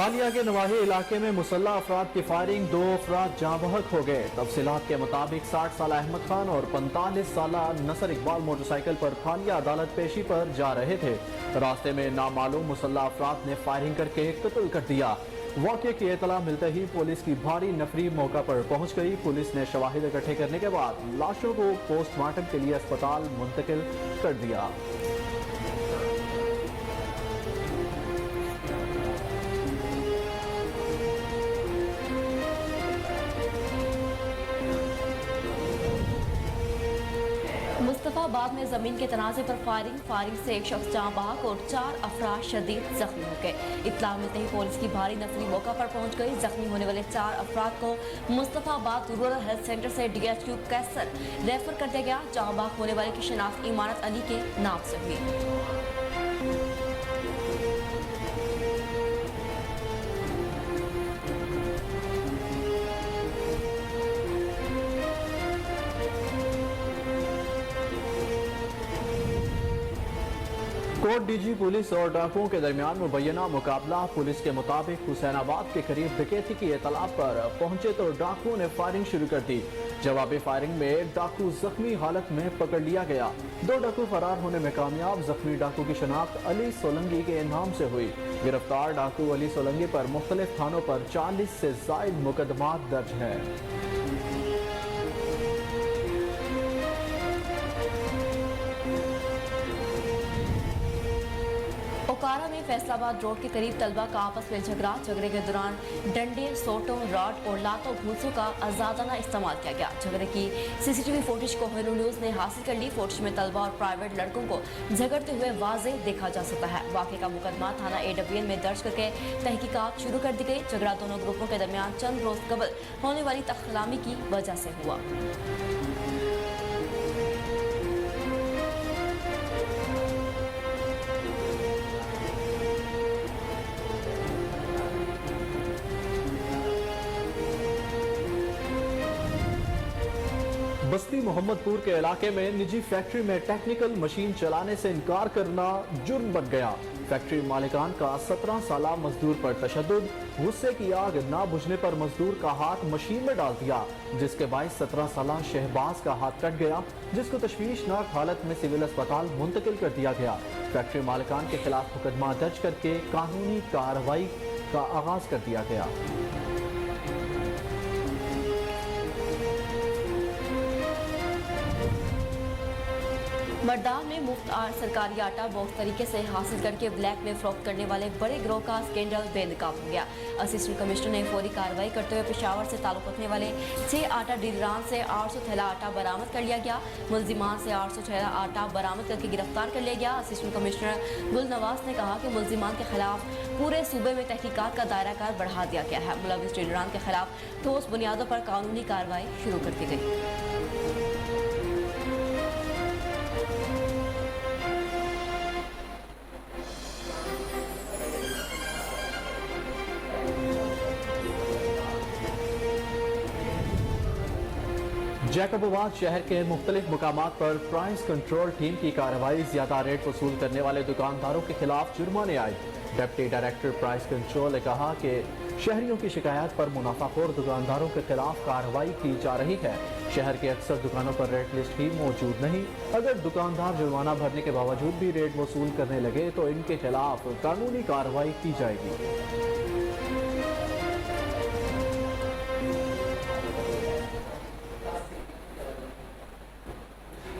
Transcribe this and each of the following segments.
फालिया के नवाही इलाके में मुसल्ला अफराद की फायरिंग, 2 अफराद जाँ बहक हो गए। तफसीलात के मुताबिक 60 साल अहमद खान और 45 साल नसर इकबाल मोटरसाइकिल पर फालिया अदालत पेशी पर जा रहे थे। रास्ते में नामालूम मुसल्ला अफराद ने फायरिंग करके कत्ल कर दिया। वाक़े की इतला मिलते ही पुलिस की भारी नफरी मौका पर पहुंच गई। पुलिस ने शवाहिद इकट्ठे करने के बाद लाशों को पोस्टमार्टम के लिए अस्पताल मुंतकिल कर दिया। मुस्तफाबाद में जमीन के तनाज़े पर फायरिंग से एक शख्स जाँ बहक और 4 अफराद शदीद जख्मी हो गए। इत्तला मिलते ही पुलिस की भारी नफरी मौका पर पहुंच गई। जख्मी होने वाले 4 अफराद को मुस्तफाबाद रूरल हेल्थ सेंटर से DHQ कैसर रेफर कर दिया गया। जाँ बहक होने वाले की शिनाख्त इमारत अली के नाम से हुई। कोट DG पुलिस और डाकुओं के दरमियान मुबैना मुकाबला। पुलिस के मुताबिक हुसैनाबाद के करीब डकैती की इतला पर पहुंचे तो डाकुओं ने फायरिंग शुरू कर दी। जवाबी फायरिंग में एक डाकू जख्मी हालत में पकड़ लिया गया। 2 डाकू फरार होने में कामयाब। जख्मी डाकू की शनाख्त अली सोलंगी के नाम से हुई। गिरफ्तार डाकू अली सोलंगी पर मुख्तलिफ थानों पर 40 से जायद मुकदमात दर्ज है। ओकारा में फैसलाबाद रोड के करीब तलबा का आपस में झगड़े के दौरान डंडे, सोटों, रॉड और लातों भूसों का आजादाना इस्तेमाल किया गया। झगड़े की CCTV फुटेज को कोहिनूर न्यूज ने हासिल कर ली। फुटेज में तलबा और प्राइवेट लड़कों को झगड़ते हुए वाज़ेह देखा जा सकता है। वाक़े का मुकदमा थाना AWN में दर्ज करके तहकीकात शुरू कर दी गई। झगड़ा दोनों ग्रुपों के दरमियान चंद रोज कबल होने वाली तख्लामी की वजह से हुआ। बस्ती मोहम्मदपुर के इलाके में निजी फैक्ट्री में टेक्निकल मशीन चलाने से इनकार करना जुर्म बन गया। फैक्ट्री मालिकान का 17 साल मजदूर पर तशद्दुद। गुस्से की आग ना बुझने पर मजदूर का हाथ मशीन में डाल दिया, जिसके बायस 17 साल शहबाज का हाथ कट गया, जिसको तशवीशनाक हालत में सिविल अस्पताल मुंतकिल कर दिया गया। फैक्ट्री मालिकान के खिलाफ मुकदमा दर्ज करके कानूनी कार्रवाई का आगाज कर दिया गया। मर्दान में मुफ्त सरकारी आटा बॉक्स तरीके से हासिल करके ब्लैक में फरोख्त करने वाले बड़े गिरोह का स्कैंडल बेनकाब हो गया। असिस्टेंट कमिश्नर ने फौरी कार्रवाई करते हुए पेशावर से ताल्लुक रखने वाले 6 आटा डीलरान से 800 थैला आटा बरामद कर लिया गया। मुलजिमान से 800 थैला आटा बरामद करके गिरफ्तार कर लिया गया। असिस्टेंट कमिश्नर गुलनवाज ने कहा कि मुलजिमान के खिलाफ पूरे सूबे में तहकीकात का दायरा कार बढ़ा दिया गया है। मुलविस डीलरान के खिलाफ ठोस बुनियादों पर कानूनी कार्रवाई शुरू कर दी गई। जैकबाबाद शहर के मुख्तलिफ मुकामात पर प्राइस कंट्रोल टीम की कार्रवाई। ज्यादा रेट वसूल करने वाले दुकानदारों के खिलाफ जुर्माने आए। डिप्टी डायरेक्टर प्राइस कंट्रोल ने कहा कि शहरियों की शिकायत पर मुनाफाखोर दुकानदारों के खिलाफ कार्रवाई की जा रही है। शहर के अक्सर दुकानों पर रेट लिस्ट भी मौजूद नहीं। अगर दुकानदार जुर्माना भरने के बावजूद भी रेट वसूल करने लगे तो इनके खिलाफ कानूनी कार्रवाई की जाएगी।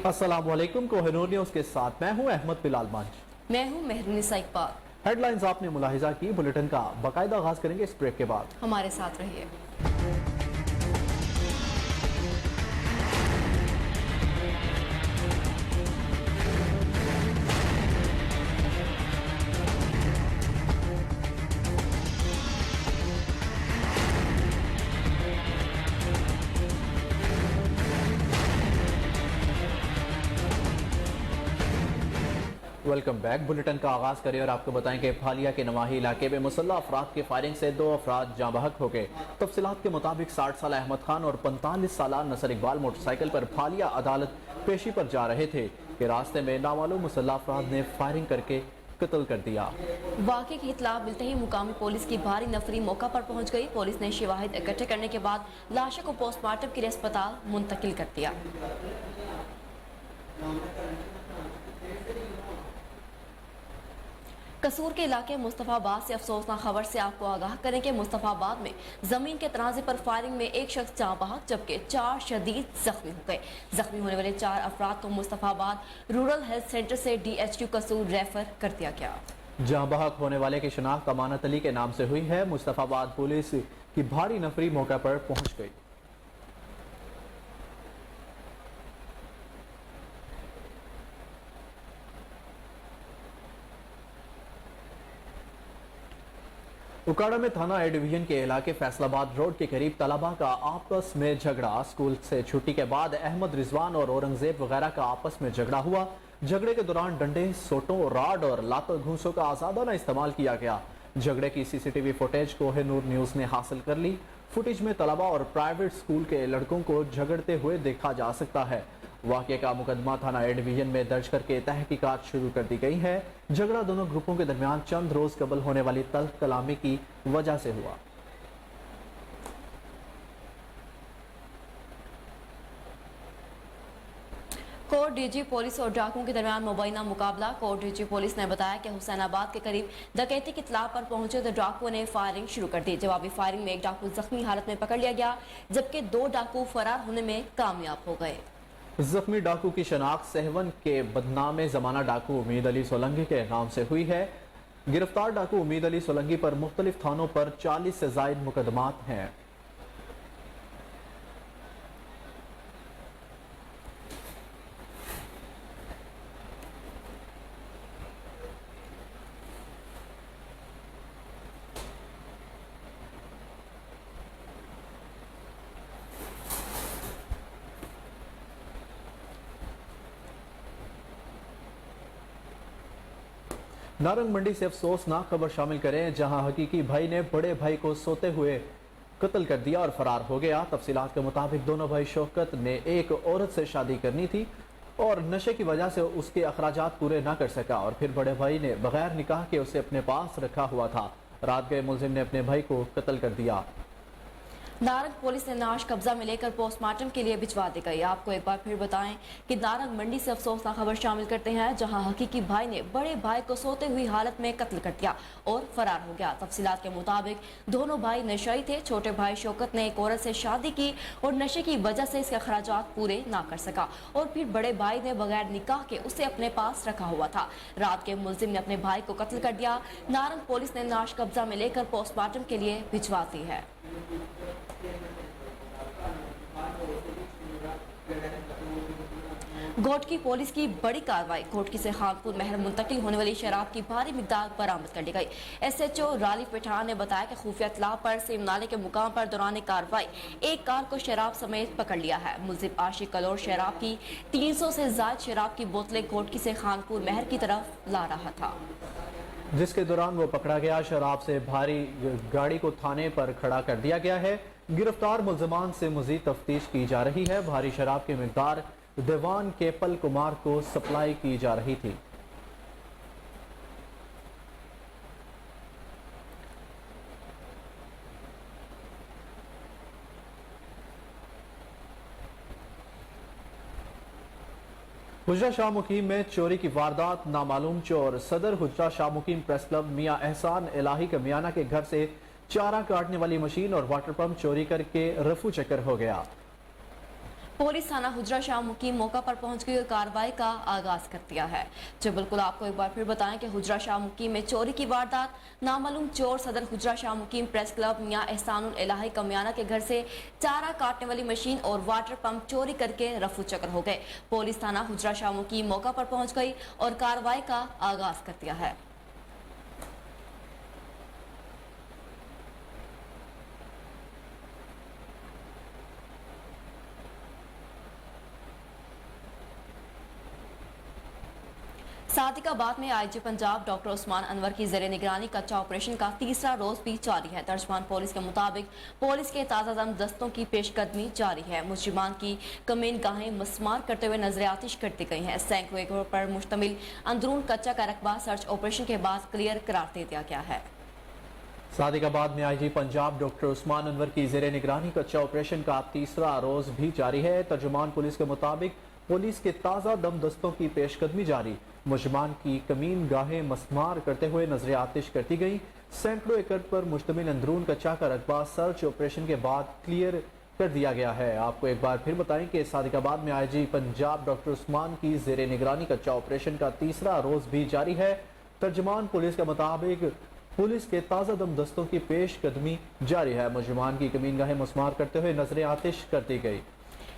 अस्सलाम वालेकुम। कोहिनूर न्यूज़ के साथ मैं हूं अहमद बिलाल मंच। मैं हूं मेहरुनिसा इकबाल। हेडलाइंस आपने मुलाहिजा की। बुलेटिन का बाकायदा आगाज करेंगे इस ब्रेक के बाद। हमारे साथ रहिए। Welcome back. बुलेटिन का आगाज करें और आपको बताएं कि फालिया के नवाही इलाके में मुसल्ला अफराद की फायरिंग से 2 अफराद जाँ बहक हो गए। तफसीलात के मुताबिक 60 साल अहमद खान और 45 साल नसर इकबाल मोटरसाइकिल पर फालिया अदालत पेशी पर जा रहे थे कि रास्ते में नामालूम मुसल्ला अफराद ने फायरिंग करके कत्ल कर दिया। वाक़े की इत्तला मिलते ही मुकामी पुलिस की भारी नफरी मौका पर पहुंच गई। पुलिस ने शवाहिद इकट्ठे करने के बाद लाशों को पोस्टमार्टम के लिए अस्पताल मुंतकिल कर दिया। कसूर के इलाके मुस्तफाबाद से अफसोसनाक खबर से आपको आगाह करें कि मुस्तफाबाद में जमीन के तनाजे पर फायरिंग में एक शख्स जाँ बहक जबकि 4 शदीद जख्मी हो गए। जख्मी होने वाले 4 अफराद को मुस्तफाबाद रूरल हेल्थ सेंटर से DHQ कसूर रेफर कर दिया गया। जहां बहक होने वाले की शनाख्त अमानत अली के नाम से हुई है। मुस्तफाबाद पुलिस की भारी नफरी मौका पर पहुंच गई। उकाड़ा में थाना ए डिवीजन के इलाके फैसलाबाद रोड के करीब तलबा का आपस में झगड़ा। स्कूल से छुट्टी के बाद अहमद रिजवान और औरंगजेब वगैरह का आपस में झगड़ा हुआ। झगड़े के दौरान डंडे, सोटों, राड और लातों घूंसों का आजादाना इस्तेमाल किया गया। झगड़े की CCTV फुटेज कोहिनूर न्यूज ने हासिल कर ली। फुटेज में तलबा और प्राइवेट स्कूल के लड़कों को झगड़ते हुए देखा जा सकता है। वाक़े का मुकदमा थाना ए डिवीजन में दर्ज करके तहकीकात शुरू कर दी गई है। झगड़ा दोनों ग्रुपों के दरमियान चंद रोज कबल होने वाली तल्ख कलामी की वजह से हुआ। कोट DG पुलिस और डाकुओं के दरमियान मुबैना मुकाबला। कोट DG पुलिस ने बताया कि हुसैनाबाद के करीब डकैती की इत्तला पर पहुंचे तो डाकुओं ने फायरिंग शुरू कर दी। जवाबी फायरिंग में एक डाकू जख्मी हालत में पकड़ लिया गया जबकि 2 डाकू फरार होने में कामयाब हो गए। जख्मी डाकू की शनाख्त सहवन के बदनामे जमाना डाकू उम्मीद अली सोलंगी के नाम से हुई है। गिरफ्तार डाकू उम्मीद अली सोलंगी पर मुख्तलिफ थानों पर 40 से जायद मुकदमात हैं। नारंग मंडी से अफसोसनाक खबर शामिल करें, जहां हकीकी भाई ने बड़े भाई को सोते हुए कत्ल कर दिया और फरार हो गया। तफसीलात के मुताबिक दोनों भाई शौकत ने एक औरत से शादी करनी थी और नशे की वजह से उसके अखराजात पूरे ना कर सका और फिर बड़े भाई ने बगैर निकाह के उसे अपने पास रखा हुआ था। रात गए मुलजिम ने अपने भाई को कत्ल कर दिया। नारंग पुलिस ने लाश कब्जा में लेकर पोस्टमार्टम के लिए भिजवा दी गई। आपको एक बार फिर बताएं कि नारंग मंडी से अफसोसनाक खबर शामिल करते हैं, जहां हकीकी भाई ने बड़े भाई को सोते हुई हालत में कत्ल कर दिया और फरार हो गया। तफसीलात के मुताबिक दोनों भाई नशाई थे। छोटे भाई शौकत ने एक औरत से शादी की और नशे की वजह से इसके अखराजात पूरे ना कर सका और फिर बड़े भाई ने बगैर निकाह के उसे अपने पास रखा हुआ था। रात के मुलजिम ने अपने भाई को कत्ल कर दिया। नारंग पुलिस ने लाश कब्जा में लेकर पोस्टमार्टम के लिए भिजवा दी है। घोटकी पुलिस की बड़ी कार्रवाई। घोटकी से खानपुर महर मुंतकिल होने वाली शराब की भारी मिकदार बरामद कर ली गई। SHO रालिफ पठान ने बताया कि खुफिया इत्तला पर सेम नाले के मुकाम पर दौरान कार्रवाई एक कार को शराब समेत पकड़ लिया है। मुलजिम आशिक कलोर शराब की 300 से ज्यादा शराब की बोतलें घोटकी से खानपुर महर की तरफ ला रहा था, जिसके दौरान वो पकड़ा गया। शराब से भारी गाड़ी को थाने पर खड़ा कर दिया गया है। गिरफ्तार मुलजमान से मजीद तफ्तीश की जा रही है। भारी शराब की मिकदार देवान केपल कुमार को सप्लाई की जा रही थी। हुजरा शाह मुकीम में चोरी की वारदात। नामालूम चोर सदर हुजरा शाह मुकीम प्रेस क्लब मियां एहसान इलाही कमियाना के घर से चारा काटने वाली मशीन और वाटर पंप चोरी करके रफू चक्कर हो गया। पुलिस थाना हुजरा शाह मुकीम मौका पर पहुंच गई और कार्रवाई का आगाज कर दिया है। जो बिल्कुल आपको एक बार फिर बताएं कि हुजरा शाह मुकीम में चोरी की वारदात। नामालूम चोर सदर हुजरा शाह मुकीम प्रेस क्लब मियां एहसानुल इलाही कमियाना के घर से चारा काटने वाली मशीन और वाटर पंप चोरी करके रफू चक्कर हो गए। पुलिस थाना हुजरा शाह मुकीम मौका पर पहुंच गई और कार्रवाई का आगाज कर दिया है। सादिकाबाद में आईजी पंजाब डॉक्टर उस्मान अनवर की जेर निगरानी कच्चा ऑपरेशन का तीसरा रोज भी जारी है। तर्जमान पुलिस के मुताबिक पुलिस के ताजा दम दस्तों की पेशकदमी जारी है। मुजरिमान की कमीन गाहें मस्मार करते हुए नजर आतिश करती गई हैं। सैकड़ों एकड़ पर मुश्तमिल अंदरून कच्चा का रकबा सर्च ऑपरेशन के बाद क्लियर करार दे दिया गया है। सादिकाबाद में आईजी पंजाब डॉक्टर उस्मान अनवर की जेर निगरानी कच्चा ऑपरेशन का तीसरा रोज भी जारी है। तर्जुमान पुलिस के मुताबिक पुलिस के ताजा दम दस्तों की पेशकदमी जारी। मुजरिमान की कमीन गाहें मस्मार करते हुए नजर आतिश करती गई। सैकड़ों एकड़ पर मुश्तमिल अंदरून कच्चा का रकबा सर्च ऑपरेशन के बाद क्लियर कर दिया गया है। आपको एक बार फिर बताएं कि सादिकाबाद में आईजी पंजाब डॉक्टर उस्मान की जेर निगरानी कच्चा ऑपरेशन का तीसरा रोज भी जारी है। तर्जुमान पुलिस के मुताबिक पुलिस के ताजा दम दस्तों की पेशकदमी जारी है। मुजरिमान की कमीन गाहें मस्मार करते हुए नजर आतिश करती गई।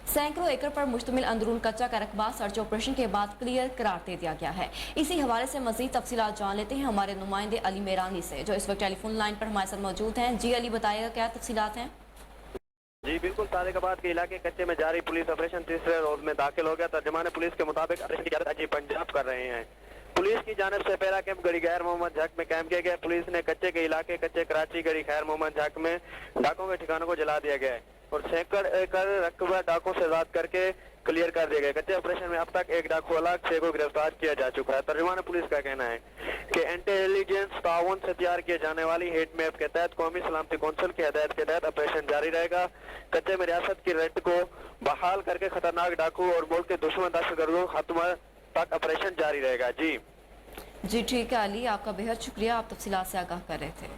सैकड़ों एकड़ पर मुश्तमिल अंदरून कच्चा का रकबा सर्च ऑपरेशन के बाद क्लियर करार दे दिया गया है। इसी हवाले से मजीद तफसीलात जान लेते हैं हमारे नुमाइंदे अली मेरानी से, जो इस वक्त टेलीफोन लाइन पर हमारे साथ मौजूद हैं। जी अली, बताइएगा क्या तफसीलात हैं? जी बिल्कुल, सादिकाबाद के इलाके कच्चे में जारी पुलिस ऑपरेशन तीसरे रोज में दाखिल हो गया। तर्जुमान पुलिस के मुताबिक ऑपरेशन की क़यादत आईजी पंजाब कर रहे हैं। पुलिस की जानिब से पहला कैंप गढ़ी खैर मोहम्मद झक में कायम किया गया। पुलिस ने कच्चे के इलाके कच्चे कराची गढ़ी खैर मोहम्मद झक में डाकों के ठिकानों को जला दिया गया है और सैकड़ एकड़ रकबा डाकों से आजाद करके क्लियर कर दिया गया। कच्चे ऑपरेशन में अब तक एक डाकू अलग 6 को गिरफ्तार किया जा चुका है। तर्जुमान पुलिस का कहना है कि इंटेलिजेंस ताउन से तैयार किए जाने वाली हेट मैप के तहत कौमी सलामती कौंसिल की हदायत के तहत ऑपरेशन जारी रहेगा। कच्चे में रियासत की रेट को बहाल करके खतरनाक डाकू और मुल्क के दुश्मन दहशतगर्दों को खत्म तक ऑपरेशन जारी रहेगा। जी ठीक है अली, आपका बेहद शुक्रिया, आप तफसीलात से आगाह कर रहे थे।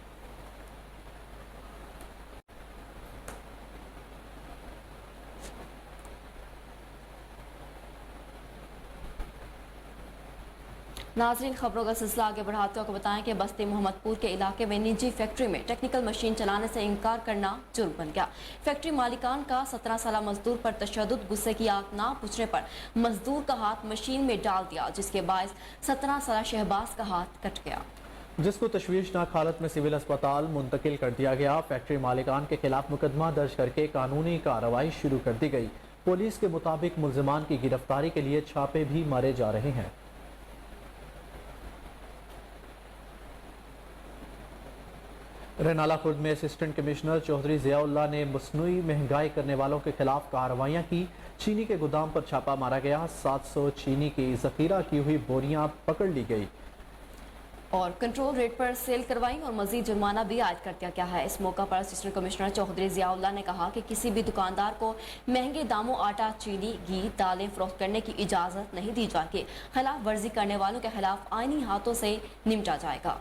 नाजरीन, खबरों का सिलसिला आगे बढ़ाते हुए बताएं कि बस्ती मोहम्मदपुर के इलाके में निजी फैक्ट्री में टेक्निकल मशीन चलाने से इनकार करना जुर्म बन गया। फैक्ट्री मालिकान का 17 साल मजदूर पर तशद्दुद, गुस्से की आग ना पूछने पर मजदूर का हाथ मशीन में डाल दिया, जिसके बायस 17 साल शहबाज का हाथ कट गया, जिसको तशवीशनाक हालत में सिविल अस्पताल मुंतकिल कर दिया गया। फैक्ट्री मालिकान के खिलाफ मुकदमा दर्ज करके कानूनी कार्रवाई शुरू कर दी गई। पुलिस के मुताबिक मुल्जिमान की गिरफ्तारी के लिए छापे भी मारे जा रहे हैं। रेनाला खुर्द में असिस्टेंट कमिश्नर चौधरी जियाउल्लाह ने मसनूई महंगाई करने वालों के खिलाफ कार्रवाइयां की। चीनी के गोदाम पर छापा मारा गया। 700 चीनी की जखीरा की हुई बोरियां पकड़ ली गई और कंट्रोल रेट पर सेल करवाई और मजीद जुर्माना भी आयद कर दिया गया है। इस मौका पर असिस्टेंट कमिश्नर चौधरी जियाउल्लाह ने कहा कि किसी भी दुकानदार को महंगे दामों आटा, चीनी, घी, दालें फरोख्त करने की इजाजत नहीं दी जाएगी। खिलाफ वर्जी करने वालों के खिलाफ आईनी हाथों से निपटा जाएगा।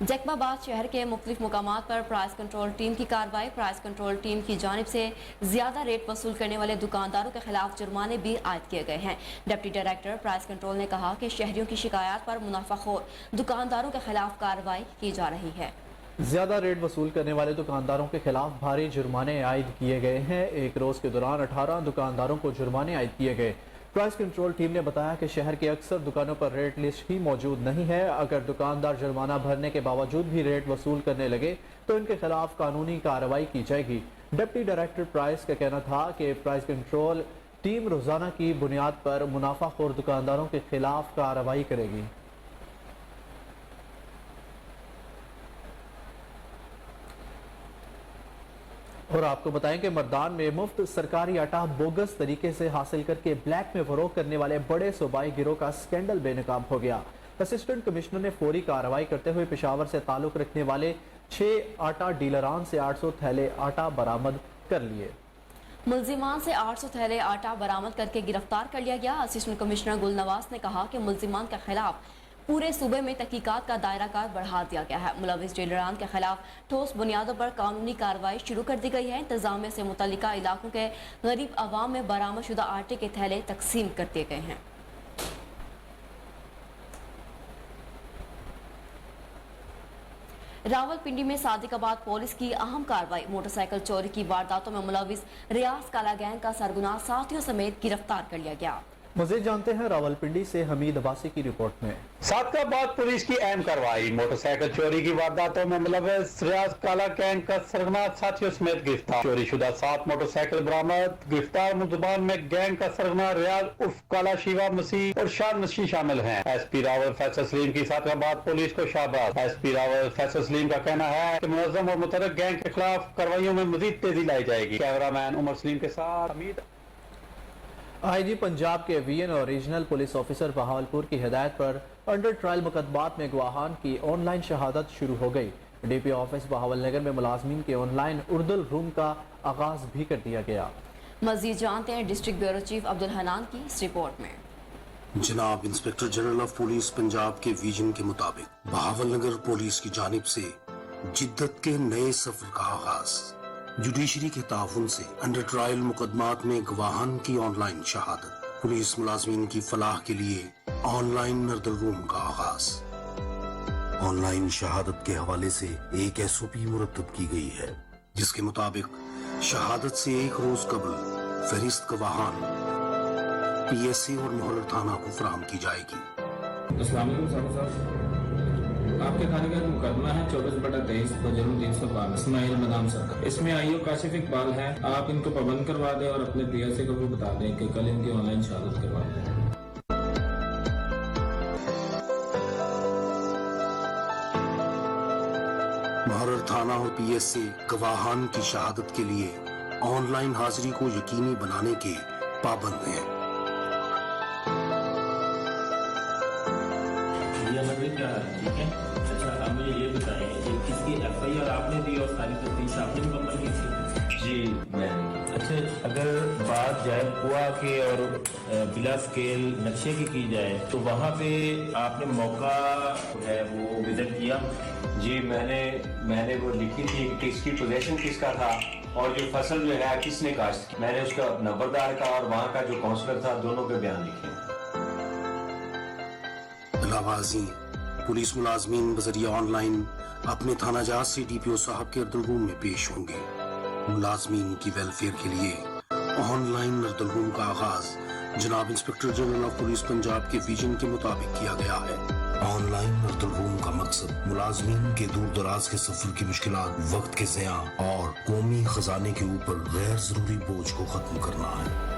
जैकबाबाद शहर के मुख्तलिफ मुकामात पर प्राइस कंट्रोल टीम की कार्रवाई। प्राइस कंट्रोल टीम की जानिब से ज्यादा रेट वसूल करने वाले दुकानदारों के खिलाफ जुर्माने भी आयद किए गए हैं। डिप्टी डायरेक्टर प्राइस कंट्रोल ने कहा कि शहरियों की शिकायत पर मुनाफाखोर दुकानदारों के खिलाफ कार्रवाई की जा रही है। ज्यादा रेट वसूल करने वाले दुकानदारों के खिलाफ भारी जुर्माने आयद किए गए हैं। एक रोज के दौरान 18 दुकानदारों को जुर्माने आयद किए गए। प्राइस कंट्रोल टीम ने बताया कि शहर के अक्सर दुकानों पर रेट लिस्ट ही मौजूद नहीं है। अगर दुकानदार जुर्माना भरने के बावजूद भी रेट वसूल करने लगे तो इनके खिलाफ कानूनी कार्रवाई की जाएगी। डिप्टी डायरेक्टर प्राइस का कहना था कि प्राइस कंट्रोल टीम रोजाना की बुनियाद पर मुनाफाखोर दुकानदारों के खिलाफ कार्रवाई करेगी। और आपको बताएं कि मर्दान में मुफ्त सरकारी आटा बोगस तरीके से हासिल करके ब्लैक में फरोख्त करने वाले बड़े सूबाई गिरोह का स्कैंडल बेनकाब हो गया। असिस्टेंट कमिश्नर ने फौरी कार्रवाई करते हुए पेशावर से ताल्लुक रखने वाले 6 आटा डीलरान से 800 थैले आटा बरामद कर लिए। मुल्जिमान से 800 थैले आटा बरामद करके गिरफ्तार कर लिया गया। असिस्टेंट कमिश्नर गुलनवाज ने कहा कि मुल्जिमान के खिलाफ पूरे सूबे में तहकीकात का दायरा कार बढ़ा दिया गया है। मुलविस डीलरान के खिलाफ ठोस बुनियादों पर कानूनी कार्रवाई शुरू कर दी गई है। इंतजामिया से मुतल्लिका इलाकों के गरीब आवाम में बरामदशुदा आटे के थैले तकसीम कर दिए गए हैं। रावलपिंडी में सादिकाबाद पुलिस की अहम कार्रवाई। मोटरसाइकिल चोरी की वारदातों में मुलविस रियाज काला गैंग का सरगुना साथियों समेत गिरफ्तार कर लिया गया। मज़ीद जानते हैं रावलपिंडी से हमीद अब्बासी की रिपोर्ट में। सादकाबाद पुलिस की अहम कार्रवाई, मोटरसाइकिल चोरी की वारदातों में मुलव्वस रियाज काला गैंग का सरगना साथियों समेत गिरफ्तार। चोरी शुदा 7 मोटरसाइकिल बरामद। गिरफ्तार मुलजमान में गैंग का सरगना रियाज उर्फ काला शिवा मसीह और शान मसीह शामिल हैं। एसपी रावल फैसल सलीम की सादकाबाद पुलिस को शाबाश। एसपी रावल फैसल सलीम का कहना है कि मुनज़्ज़म और मुतहर्रिक गैंग के खिलाफ कार्रवाइयों में मजीद तेजी लाई जाएगी। कैमरामैन उमर सलीम के साथ हमीद। आईजी पंजाब के वीएन और रीजनल पुलिस ऑफिसर बहावलपुर की हिदायत पर अंडर ट्रायल मुकदमात में गवाहान की ऑनलाइन शहादत शुरू हो गई। डीपी ऑफिस बहावलनगर में मुलाजमीन के ऑनलाइन उर्दू रूम का आगाज भी कर दिया गया। मजीद जानते हैं district bureau chief Abdul Hanan की इस रिपोर्ट में। जनाब inspector general of police Punjab के विजन के मुताबिक बहावलनगर पुलिस की जानिब से जिद्दत के नए सफर का आगाज। जुडिशरी के ताउन से अंडर ट्रायल मुकदमात में गवाहान की ऑनलाइन शहादत। पुलिस मुलाजमीन की फलाह के लिए ऑनलाइन नर्दल रूम का आगाज। ऑनलाइन शहादत के हवाले से एक SOP मुरतब की गई है, जिसके मुताबिक शहादत से एक रोज कबल फहरिस्त गवाहान PSA और मोहल्ला थाना को फराहम की जाएगी। अस्सलाम वालेकुम साहब, आपके थाने का मुकदमा है 24/23 जुर्म 312 इस्माइल मदाम सर। इसमें आईओ काशिफ इकबाल है। आप इनको पाबंद करवा दें और अपने PSA को भी बता दें कि कल इनकी ऑनलाइन शहादत करवा दें। मोहल्ला थाना और PSA गवाहान की शहादत के लिए ऑनलाइन हाजिरी को यकीनी बनाने के पाबंद हैं। क्या ठीक है? अच्छा, आप मुझे ये बताएं कि किसकी FIR आपने दी और सारी तफ्तीश आपने मुकम्मल की थी? जी मैंने। अच्छा, अगर बात जाए कुआ के और बिला स्केल नक्शे की जाए तो वहाँ पे आपने मौका है वो विजिट किया? जी मैंने वो लिखी थी किसकी पोजीशन किसका था और जो फसल जो है किसने काश्त की। मैंने उसका नंबरदार का और वहाँ का जो काउंसलर था दोनों के बयान लिखे। इलाहाबादी पुलिस मुलाजमीन बजरिया ऑनलाइन अपने थाना जात से DPO साहब के अर्दल रूम में पेश होंगे। मुलाजमीन की वेलफेयर के लिए ऑनलाइन अर्दल रूम का आगाज जनाब inspector general of police Punjab के विजन के मुताबिक किया गया है। ऑनलाइन अर्दल रूम का मकसद मुलाजमीन के दूर दराज के सफर की मुश्किलात, वक्त के ज़िया और कौमी खजाने के ऊपर गैर जरूरी बोझ को खत्म करना है।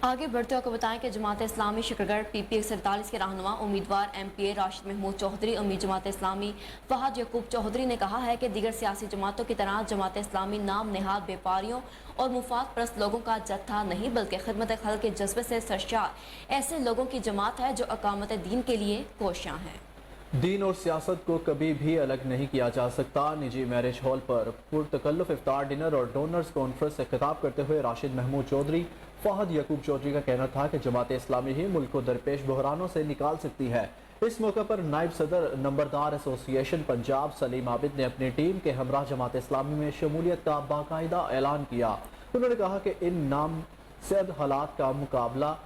आगे बढ़ते हुए बताएं कि जमात इस्लामी शकरगढ़ PP 147 के रहनुमा उम्मीदवार MPA राशिद महमूद चौधरी उम्मीद जमात इस्लामी फहद यकूब चौधरी ने कहा है कि दीगर सियासी जमातों की तरह जमात इस्लामी नाम नेहाद व्यापारियों और मुफाद परस्त लोगों का जत्था नहीं बल्कि खिदमत खल्क के जज्बे से सरशार ऐसे लोगों की जमात है जो अकामत दीन के लिए कोशां है। दीन और सियासत को कभी भी अलग नहीं किया जा सकता। निजी मैरिज हॉल पर पुरतकल्लुफ इफ्तार डिनर और डोनर्स कॉन्फ्रेंस से खिताब करते हुए राशिद महमूद चौधरी फहद यकूब चौधरी का कहना था कि जमात इस्लामी ही मुल्क को दरपेश बहरानों से निकाल सकती है। इस मौके पर नायब सदर नंबरदार एसोसिएशन पंजाब सलीम आबिद ने अपनी टीम के हमरा जमात इस्लामी में शमूलियत का बाकायदा ऐलान किया। उन्होंने कहा कि इन नामज़द हालात का मुकाबला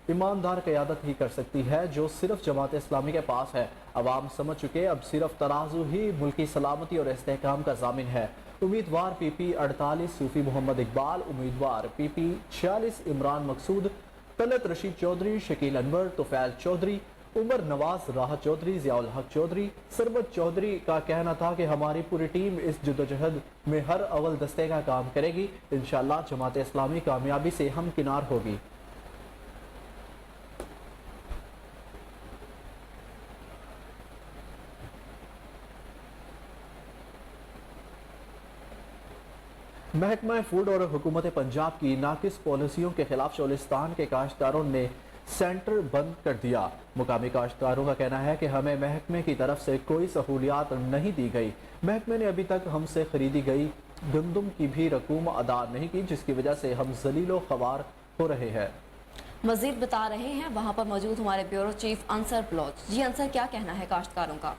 ईमानदार क़यादत ही कर सकती है जो सिर्फ जमात इस्लामी के पास है। अवाम समझ चुके अब सिर्फ तराजू ही मुल्की सलामती और इस्तेहकाम का जामिन है। उम्मीदवार PP 48 सूफी मोहम्मद इकबाल, उम्मीदवार PP 46 इमरान मकसूद, तलत रशीद चौधरी, शकील अनवर, तुफैल चौधरी, उमर नवाज, राहत चौधरी, जियाउल हक चौधरी, सरबत चौधरी का कहना था कि हमारी पूरी टीम इस जद्दोजहद में हर अव्वल दस्ते का काम करेगी। इंशाअल्लाह जमात इस्लामी कामयाबी से हमकिनार होगी। महकमा फूड और हुकूमत पंजाब की नाकिस पॉलिसियों के खिलाफ चोलिस्तान के काश्तकारों ने सेंटर बंद कर दिया। मुकामी काश्तकारों का कहना है कि हमें महकमे की तरफ से कोई सहूलियात नहीं दी गई। महकमे ने अभी तक हमसे खरीदी गई गंदम की भी रकूम अदा नहीं की, जिसकी वजह से हम जलीलो खवार हो रहे हैं। मजीद बता रहे हैं वहाँ पर मौजूद हमारे ब्यूरो चीफ अंसर बलोच। जी अंसर, क्या कहना है काश्तकारों का?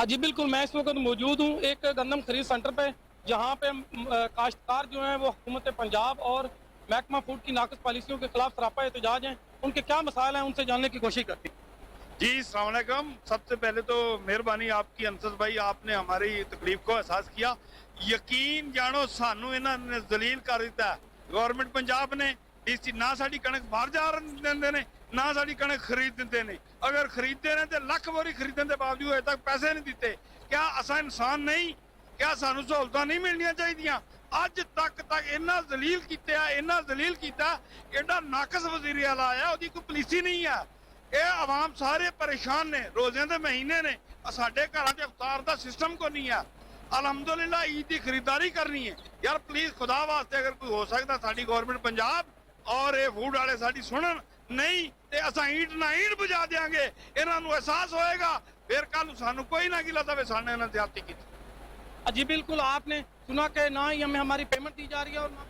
जी बिल्कुल, मैं इस वक्त मौजूद हूँ एक गंदम खरीद सेंटर पे, जहाँ पे काश्तकार जो हैं वो हुकूमत पंजाब और महकमा फूड की नाकिस पॉलिसियों के खिलाफ सरापा एहतजाज हैं। उनके क्या मसाइल हैं उनसे जानने की कोशिश करते हैं। जी अस्सलाम वालेकुम। सबसे पहले तो मेहरबानी आपकी अंसर भाई, आपने हमारी तकलीफ को एहसास किया। यकीन जानो सानू इन्होंने जलील कर दिता है। गवर्नमेंट पंजाब ने डीसी ना साडी कणक बाहर जा दिंदे ने ना साडी कणक खरीद दिंदे ने। अगर खरीदते ने तो लख बोरी खरीदने के बावजूद अजे तक पैसे नहीं दिते। क्या असा इंसान नहीं? क्या सानू सहूलतां नहीं मिलनियां चाहिदियां? अज तक इन्ना जलील कीता, इन्ना जलील कीता, एडा नाकस वजीर आला आया, ओदी कोई पुलिसी नहीं है। ये आवाम सारे परेशान ने, रोज़े के महीने ने, साडे घरां च इफ्तार दा सिस्टम को नहीं है। अलहमदुलिल्लाह ईद की खरीदारी करनी है यार, प्लीज खुदा वास्ते अगर कोई हो सकता साडी गवर्नमेंट पंजाब और ये फूड वाले साडी सुनन, नहीं तो असा ईट ना ईट बुझा देंगे। इन्हां नूं एहसास होएगा, फिर कल सानू कोई ना गिला दवे साने इन्हां ज्यादती की। जी बिल्कुल, आपने सुना कि ना ही हमें हमारी पेमेंट दी जा रही है और ना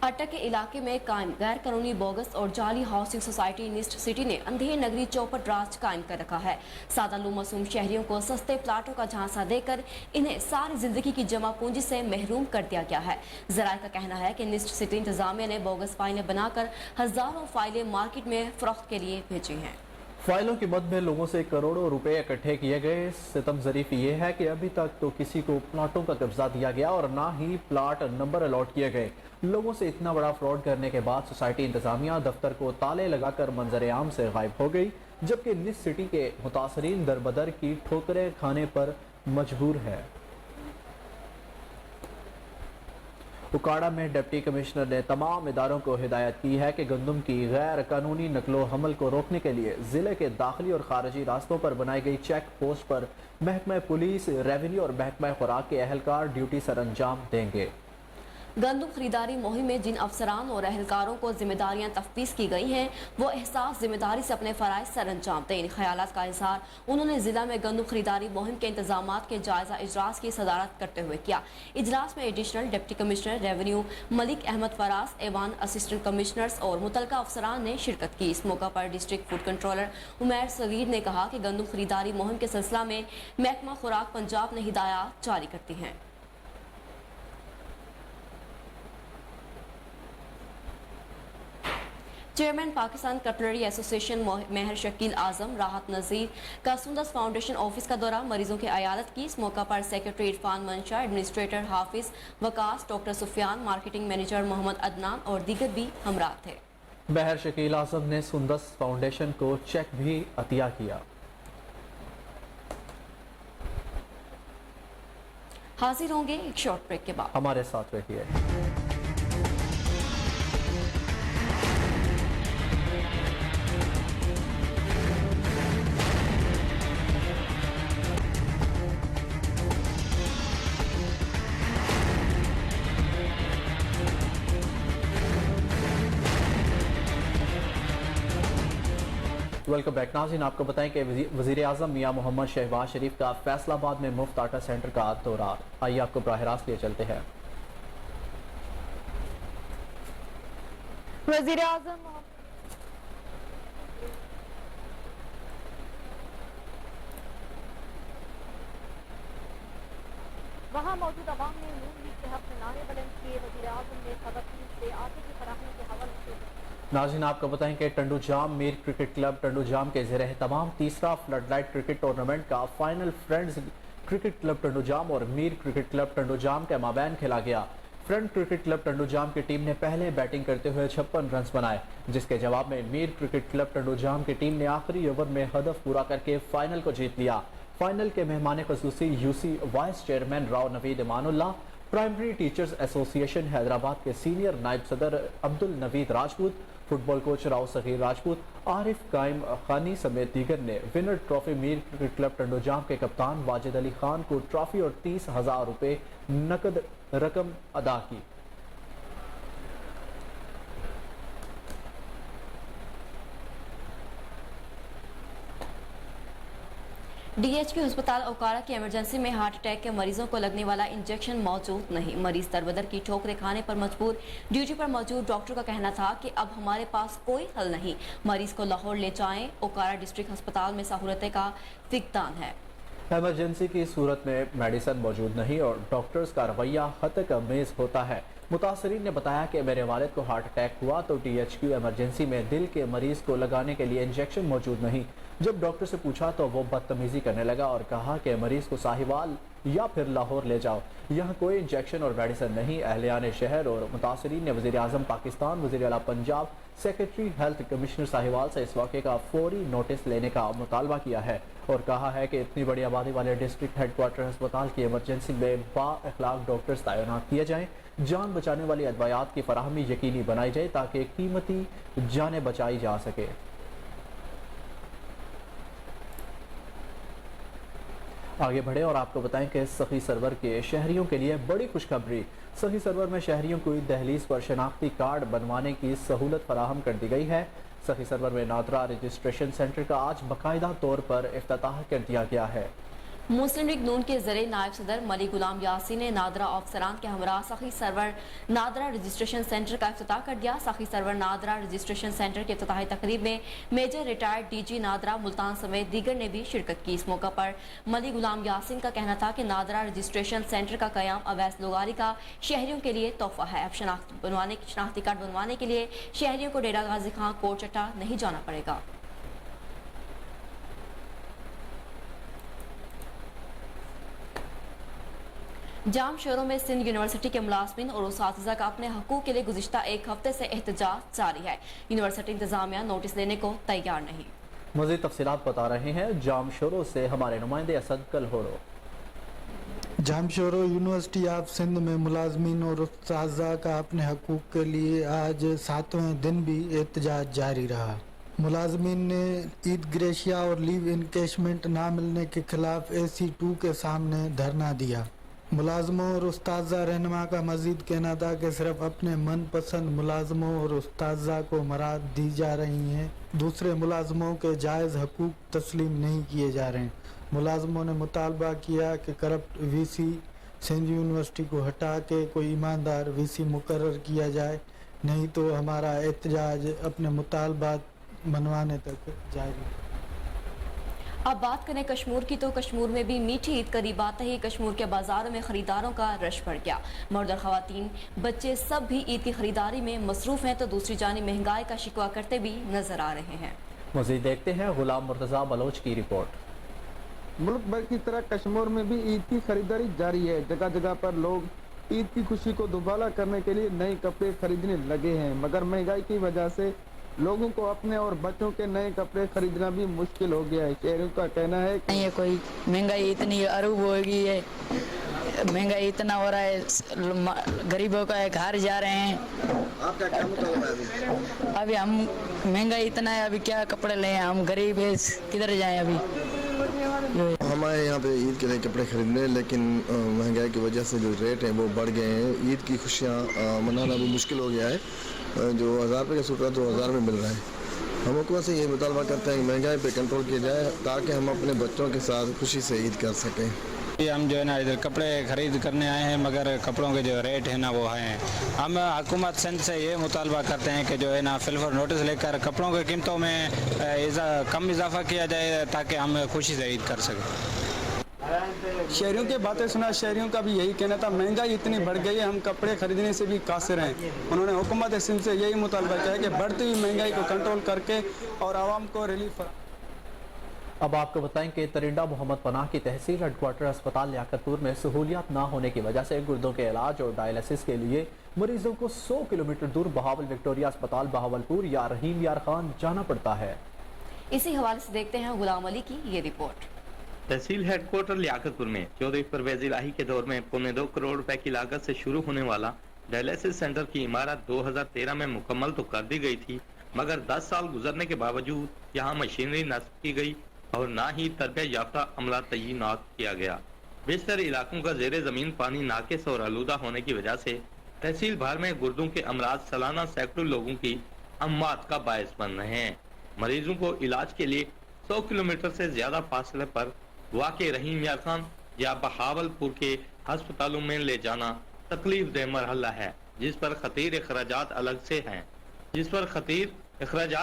अटक के इलाके में कायम गैर कानूनी बोगस और जाली हाउसिंग सोसाइटी निस्ट सिटी ने अंधेर नगरी चौपट राज कायम कर रखा है। सादालू मासूम शहरियों को सस्ते प्लाटों का झांसा देकर इन्हें सारी जिंदगी की जमा पूंजी से महरूम कर दिया गया है। जराये का कहना है कि निस्ट सिटी इंतजामिया ने बोगस फाइलें बनाकर हजारों फाइलें मार्केट में फरोख्त के लिए भेजी हैं। फाइलों की मद में लोगों से करोड़ों रुपए इकट्ठे किए गए। सितम ज़रीफ ये है कि अभी तक तो किसी को प्लाटों का कब्जा दिया गया और ना ही प्लाट नंबर अलॉट किए गए। लोगों से इतना बड़ा फ्रॉड करने के बाद सोसाइटी इंतजामिया दफ्तर को ताले लगाकर मंजर आम से गायब हो गई, जबकि निस्ट सिटी के मुतासरीन दरबदर की ठोकरें खाने पर मजबूर है। उकाड़ा में डिप्टी कमिश्नर ने तमाम इदारों को हिदायत की है कि गंदम की गैर कानूनी नकलो हमल को रोकने के लिए जिले के दाखिली और खारजी रास्तों पर बनाई गई चेक पोस्ट पर महकमा पुलिस, रेवेन्यू और महकमा खुराक के अहलकार ड्यूटी सर अंजाम देंगे। गंदम खरीदारी मुहिम में जिन अफसरान और अहलकारों को जिम्मेदारियां तफ्वीज़ की गई हैं, वो एहसास जिम्मेदारी से अपने फ़राइज़ सर अंजाम दें। इन ख्यालात का इज़हार उन्होंने ज़िला में गंदम खरीदारी मुहिम के इंतजामात के जायज़ा इजलास की सदारत करते हुए किया। इजलास में additional deputy commissioner revenue Malik Ahmed Faraz, एवान असिस्टेंट कमिश्नर्स और मुतलका अफसरान ने शिरकत की। इस मौका पर district food controller Umair Sagheer ने कहा कि गंदम खरीदारी मुहिम के सिलसिला में महकमा खुराक पंजाब ने हिदायत जारी करती हैं। चेयरमैन पाकिस्तान कटलरी एसोसिएशन मेहर शकील आजम, राहत नज़ीर का सुंदस फाउंडेशन ऑफिस का दौरा, मरीजों की अयादत की। इस मौका पर secretary Irfan Mansha, administrator Hafiz Waqas, doctor Sufiyan, marketing manager Mohammad Adnan और दीगर भी हमरा थे। मेहर शकील आजम ने सुंदस फाउंडेशन को चेक भी अतिया किया। हाजिर होंगे एक शॉर्ट ब्रेक के बाद, हमारे साथ रहिए। वेलकम बैक नाज़रीन, आपको बताएं कि वज़ीर आज़म मियां मोहम्मद शहबाज शरीफ का फैसलाबाद में मुफ्त आटा सेंटर का दौरा। आइए आपको बराह रास्त लिए चलते हैं। वज़ीर आज़म वहाँ मौजूद अवाम ने नून लीग के हक में नारे बुलंद किए। वज़ीर आज़म ने खबरतीन से आटे की फराहमी के हवाले से नाज़रीन, आपको बताएं कि टंडू जाम मीर क्रिकेट क्लब टंडू जाम के ज़ेर तमाम तीसरा फ्लडलाइट क्रिकेट टूर्नामेंट का final friends cricket club Tando Jam और मीर क्रिकेट क्लब टंडू जाम के माबैन खेला गया। Friend cricket club Tando Jam की टीम ने पहले बैटिंग करते हुए 56 रन बनाए, जिसके जवाब में मीर क्रिकेट क्लब टंडू जाम की टीम ने आखिरी ओवर में हदफ पूरा करके फाइनल को जीत लिया। फाइनल के मेहमान खुसूसी UC vice chairman Rao Naveed Imanullah, primary teachers association Hyderabad के सीनियर नायब सदर अब्दुल नवीद राजपूत, फुटबॉल कोच राव सगीर राजपूत, आरिफ कायम खानी समेत दीगर ने winner trophy Mir cricket club Tando Jam के कप्तान वाजिद अली खान को ट्रॉफी और 30,000 रुपए नकद रकम अदा की। डीएचपी अस्पताल ओकाड़ा की इमरजेंसी में हार्ट अटैक के मरीजों को लगने वाला इंजेक्शन मौजूद नहीं। मरीज दरबदर की ठोकरें खाने पर मजबूर। ड्यूटी पर मौजूद डॉक्टर का कहना था कि अब हमारे पास कोई हल नहीं, मरीज को लाहौर ले जाएं। ओकाड़ा डिस्ट्रिक्ट अस्पताल में सहूलतें का फिकदान है। इमरजेंसी की सूरत में मेडिसिन मौजूद नहीं और डॉक्टर्स का रवैया हतक अमेज होता है। मुतासरीन ने बताया कि मेरे वालिद को हार्ट अटैक हुआ तो THQ इमरजेंसी में दिल के मरीज को लगाने के लिए इंजेक्शन मौजूद नहीं। जब डॉक्टर से पूछा तो वो बदतमीजी करने लगा और कहा कि मरीज को साहिवाल या फिर लाहौर ले जाओ, यहाँ कोई इंजेक्शन और मेडिसिन नहीं। अहलियान शहर और मुतासरीन ने वज़ीर आज़म पाकिस्तान, वज़ीर आला Punjab, secretary health commissioner Sahiwal से इस वाक़े का फौरी नोटिस लेने का मुतालबा किया है और कहा है कि इतनी बड़ी आबादी वाले डिस्ट्रिक्ट हेडक्वार्टर अस्पताल की इमरजेंसी में बाअखलाक डॉक्टर्स तैनात किए जाएँ, जान बचाने वाली अदवायात की फराहमी यकीनी बनाई जाए ताकि कीमती जानें बचाई जा सके। आगे बढ़े और आपको बताएं कि सखी सरवर के शहरियों के लिए बड़ी खुशखबरी। सखी सरवर में शहरियों को दहलीज पर शनाख्ती कार्ड बनवाने की सहूलत फराहम कर दी गई है। सखी सरवर में नादरा रजिस्ट्रेशन सेंटर का आज बाकायदा तौर पर इफ्तिताह कर दिया गया है। मुस्लिम लीग नून के ज़रिए नायब सदर मली गुलाम यासीन ने नादरा अफसरान के हमरा सखी सरवर नादरा रजिस्ट्रेशन सेंटर का इफ्तिताह कर दिया। सखी सरवर नादरा रजिस्ट्रेशन सेंटर के इफ्तिताही तकरीब में major retired DG NADRA Multan समेत दीगर ने भी शिरकत की। इस मौका पर मली गुलाम यासीन का कहना था कि नादरा रजिस्ट्रेशन सेंटर का क़याम अवैध लोगारी का शहरियों के लिए तोहफा है। अब शनाख्ती कार्ड बनवाने के लिए शहरियों को डेरा गाजी खां कोट चट्टा नहीं जाना पड़ेगा। जाम शहरों में सिंध यूनिवर्सिटी के मुलाजमीन और उसातिज़ा का अपने हकूक़ के लिए गुज़िश्ता एक हफ्ते से एहतजाज जारी है। यूनिवर्सिटी इंतजामिया नोटिस लेने को तैयार नहीं। मज़ीद तफसीलात बता रहे हैं जाम शोरों से हमारे नुमाइंदे असद कलहोरो। जाम शोरों यूनिवर्सिटी ऑफ सिंध में मुलाजमीन और उस्ताज़ा का अपने हकूक़ के लिए आज 7वें दिन भी एहतजाज जारी रहा। मुलाजमीन ने ईद ग्रेशिया और लीव इनकेशमेंट ना मिलने के खिलाफ AC2 के सामने धरना दिया। मुलाजमों और उस्ताज़ा रहनुमा का मज़ीद कहना था कि सिर्फ अपने मनपसंद मुलाजमों और उस्ताज़ा को मराद दी जा रही हैं, दूसरे मुलाजमों के जायज़ हकूक़ तस्लीम नहीं किए जा रहे हैं। मुलाजमों ने मुतालबा किया कि करप्ट VC सिंध यूनिवर्सिटी को हटा के कोई ईमानदार VC मुकर्रर किया जाए, नहीं तो हमारा एहतजाज अपने मुतालबात मनवाने तक जारी। अब बात करें कश्मीर की तो कश्मीर में भी मीठी ईद करीब आते ही कश्मीर के बाजारों में खरीदारों का रश बढ़ गया। मर्द और खवातीन बच्चे सब भी ईद की खरीदारी में मसरूफ हैं तो दूसरी जानी महंगाई का शिकवा करते भी नजर आ रहे हैं। मज़ीद देखते हैं गुलाम मुर्तज़ा बलोच की रिपोर्ट। मुल्क भर की तरह कश्मीर में भी ईद की खरीदारी जारी है। जगह जगह पर लोग ईद की खुशी को दुबाला करने के लिए नए कपड़े खरीदने लगे हैं, मगर महंगाई की वजह से लोगों को अपने और बच्चों के नए कपड़े खरीदना भी मुश्किल हो गया है। शहरियों का कहना है कि ये कोई महंगाई इतनी अरूब हो गई है, महंगाई इतना हो रहा है, गरीबों का घर जा रहे हैं। आपका क्या मतलब है? अभी हम महंगाई इतना है, अभी क्या कपड़े लें, हम गरीब है, किधर जाएं अभी। हमारे यहाँ पे ईद के लिए कपड़े खरीदने, लेकिन महंगाई की वजह से जो रेट हैं वो बढ़ गए हैं। ईद की खुशियाँ मनाना भी मुश्किल हो गया है। जो 1000 रुपये का सूट है 2000 में मिल रहा है। हम हुकूमत से ये मुतालबा करते हैं कि महंगाई पे कंट्रोल किया जाए ताकि हम अपने बच्चों के साथ खुशी से ईद कर सकें। हम जो है ना इधर कपड़े खरीद करने आए हैं, मगर कपड़ों के जो रेट है ना वो हैं। हम हुकूमत सिंध से ये मुतालबा करते हैं कि जो है ना फिलहाल नोटिस लेकर कपड़ों की कीमतों में कम इजाफा किया जाए ताकि हम खुशी से ईद कर सकें। शहरियों की बातें सुना, शहरियों का भी यही कहना था, महंगाई इतनी बढ़ गई है, हम कपड़े खरीदने से भी कासिर हैं। उन्होंने हुकूमत सिंध से यही मुतालबा किया है कि बढ़ती हुई महंगाई को कंट्रोल करके और आवाम को रिलीफ। अब आपको बताएं कि तरिंडा मोहम्मद पनाह की तहसील हेडक्वार्टर अस्पताल लियाकतपुर में सहूलियात ना होने की वजह से गुर्दों के इलाज और डायलिसिस के लिए मरीजों को 100 किलोमीटर दूर बहावल विक्टोरिया अस्पताल बहावलपुर या रहीम यार खान जाना पड़ता है। इसी हवाले से देखते हैं गुलाम अली की ये रिपोर्ट। तहसील हेडक्वार्टर लियाकतपुर में चौधरी परवेज इलाही के दौर में 2.25 करोड़ रुपए की लागत से शुरू होने वाला डायलिसिस सेंटर की इमारत 2013 में मुकम्मल तो कर दी गई थी, मगर 10 साल गुजरने के बावजूद यहाँ मशीनरी नस्ब की गई और ना ही तरबियत याफ्ता अमला तैनात किया गया। बेशतर इलाकों का जेर जमीन पानी नाकिस और आलूदा होने की वजह से तहसील भर में गुर्दों के अमराज सालाना सैकड़ों लोगों की अम्मात का बायस बन रहे हैं। मरीजों को इलाज के लिए 100 किलोमीटर से ज्यादा फासले पर वाक़े रहीम यार खान या बहावलपुर के अस्पतालों में ले जाना तकलीफ दह मरहला है, जिस पर खतीर अखराजात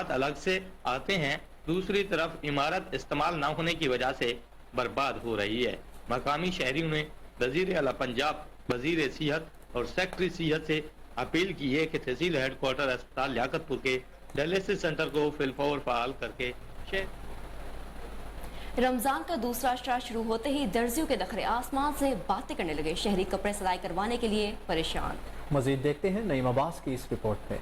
अलग से आते हैं। दूसरी तरफ इमारत इस्तेमाल न होने की वजह से बर्बाद हो रही है। मकामी शहरियों ने वज़ीर आला पंजाब, वज़ीर सेहत और सेक्रेटरी सेहत से अपील की है कि तहसील हेडक्वार्टर अस्पताल लियाकतपुर के डायलिसिस सेंटर को फिलफौर फाल करके रमजान का दूसरा अशरा शुरू होते ही दर्जियों के नखरे आसमान से बातें करने लगे। शहरी कपड़े सिलाई करवाने के लिए परेशान। मजीद देखते हैं नईम अब्बास की इस रिपोर्ट में।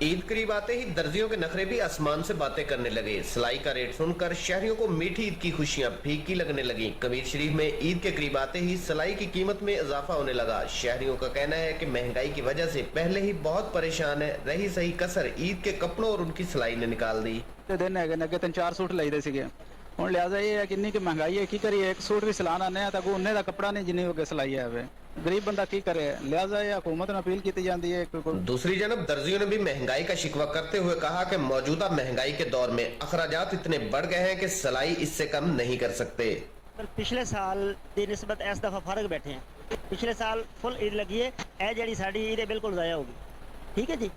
ईद करीब आते ही दर्जियों के नखरे भी आसमान से बातें करने लगे। सिलाई का रेट सुनकर शहरियों को मीठी ईद की खुशियां फीकी लगने लगी। कबीर शरीफ में ईद के करीब आते ही सिलाई की कीमत में इजाफा होने लगा। शहरियों का कहना है कि महंगाई की वजह से पहले ही बहुत परेशान है। रही सही कसर ईद के कपड़ों और उनकी सिलाई ने निकाल दी। दिन है 3-4 सूट लाइदे सीगे ਹੁਣ ਲਿਆਜ਼ਾ ਇਹ ਹੈ ਕਿ ਇੰਨੀ ਕਿ ਮਹਿੰਗਾਈ ਹੈ, ਕੀ ਕਰੀਏ, ਇੱਕ ਸੂਟ ਵੀ ਸਿਲਾਣਾ ਨਹੀਂ ਤਾਂ ਉਹਨੇ ਦਾ ਕੱਪੜਾ ਨਹੀਂ ਜਿੰਨੀ ਹੋ ਸਿਲਾਈ ਹੈ। गरीब बंदा की करे, लिहाजा ये हुकूमत ने अपील की जाती है। दूसरी जानब दर्जियों ने भी महंगाई का शिकवा करते हुए कहा कि मौजूदा महंगाई के दौर में अखराजात इतने बढ़ गए हैं कि सिलाई इससे कम नहीं कर सकते। पिछले साल की निस्बत इस दफा फर्क बैठे हैं। पिछले साल फुल ईद लगी है, यह जी साड़ी ईद बिल्कुल ज़ाया होगी। ठीक है जी,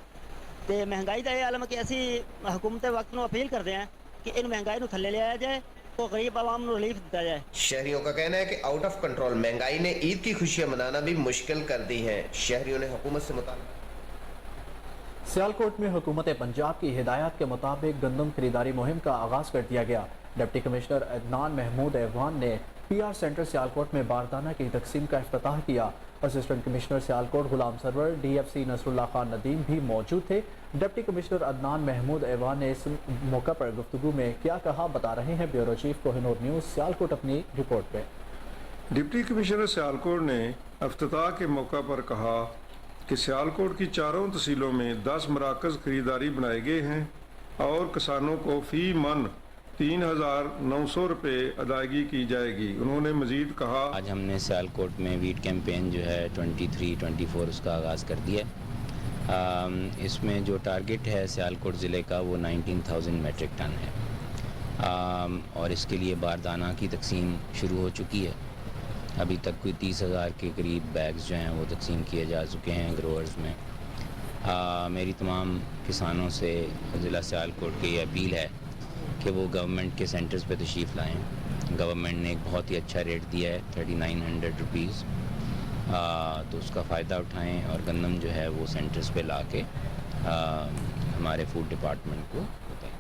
तो महंगाई का यह आलम कि असी हुकूमत वक्त में अपील करते हैं कि इन महंगाई को थले लिया जाए तो गरीब आवाम को रिलीफ दिया जाए। शहरियों का कहना है कि आउट ऑफ कंट्रोल महंगाई ने ईद की खुशियां मनाना भी मुश्किल कर दी है। शहरियों ने हुकूमत से मुताबिक सियालकोट में हुकूमत पंजाब की हिदायत के मुताबिक गंदम खरीदारी मुहिम का आगाज कर दिया गया। डिप्टी कमिश्नर अदनान महमूद ऐवान ने PR सेंटर सियालकोट में बारदाना की तकसीम का इफ्तिताह किया। Assistant commissioner Sialkot Ghulam Sarwar, DFC Nasrullah Khan Nadeem भी मौजूद थे। डिप्टी कमिश्नर अदनान महमूद ऐवान ने इस मौका पर गुफ्तगू में क्या कहा, बता रहे हैं bureau chief Kohinoor news Sialkot अपनी रिपोर्ट में। डिप्टी कमिश्नर सियालकोट ने इफ्तिताह के मौका पर कहा कि सियालकोट की चारों तहसीलों में 10 मराकज़ खरीदारी बनाए गए हैं और किसानों को फी मन 3,900 रुपये अदायगी की जाएगी। उन्होंने मजीद कहा, आज हमने सियालकोट में वीट कैंपेन जो है 23-24 उसका आगाज़ कर दिया। इसमें जो टारगेट है सियालकोट ज़िले का वो 19,000 मेट्रिक टन है और इसके लिए बारदाना की तकसीम शुरू हो चुकी है। अभी तक कोई 30,000 के करीब बैग्स जो हैं वो तकसीम किए जा चुके हैं ग्रोअर्स में। मेरी तमाम किसानों से ज़िला सियालकोट की ये अपील है कि वो गवर्नमेंट के सेंटर्स पे तशरीफ़ लाएँ। गवर्नमेंट ने एक बहुत ही अच्छा रेट दिया है 3,900 रुपीज़, तो उसका फ़ायदा उठाएं और गंदम जो है वो सेंटर्स पे ला के हमारे फूड डिपार्टमेंट को बताएं।